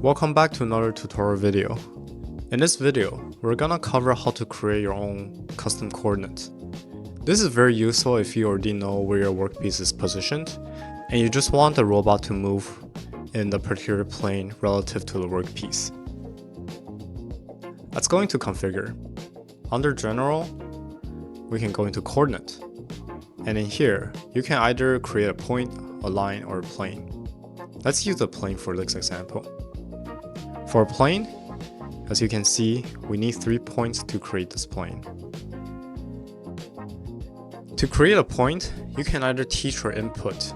Welcome back to another tutorial video. In this video, we're gonna cover how to create your own custom coordinates. This is very useful if you already know where your workpiece is positioned and you just want the robot to move in the particular plane relative to the workpiece. Let's go into configure. Under general, we can go into coordinate. And in here, you can either create a point, a line, or a plane. Let's use a plane for this example. For a plane, as you can see, we need 3 points to create this plane. To create a point, you can either teach or input.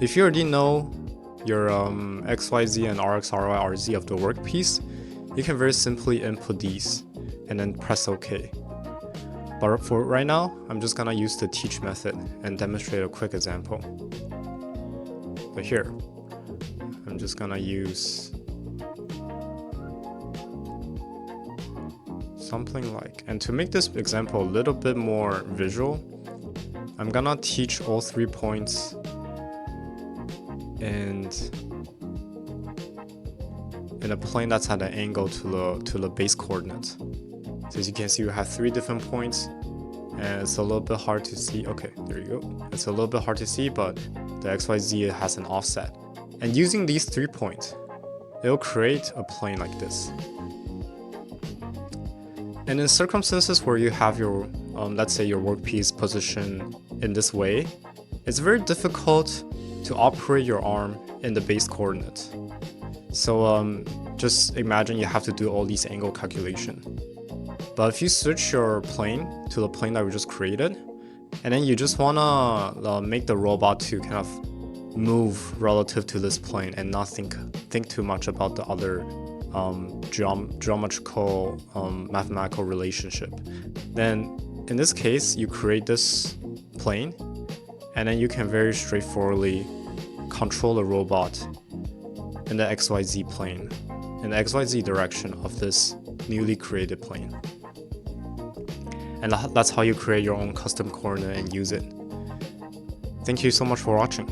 If you already know your XYZ and RX, RY, RZ of the workpiece, you can very simply input these and then press OK. But for right now, I'm just gonna use the teach method and demonstrate a quick example. But here, I'm just gonna use something like, and to make this example a little bit more visual, I'm gonna teach all 3 points and in a plane that's at an angle to the base coordinates. So as you can see, we have 3 different points, and it's a little bit hard to see. Okay, there you go. It's a little bit hard to see, but the XYZ has an offset. And using these 3 points, it'll create a plane like this. And in circumstances where you have your, let's say your workpiece positioned in this way, it's very difficult to operate your arm in the base coordinate. So just imagine you have to do all these angle calculations. But if you switch your plane to the plane that we just created, and then you just wanna make the robot to kind of move relative to this plane and not think too much about the other geometrical mathematical relationship, then in this case you create this plane and then you can very straightforwardly control the robot in the XYZ plane, in the XYZ direction of this newly created plane. And that's how you create your own custom coordinate and use it. Thank you so much for watching.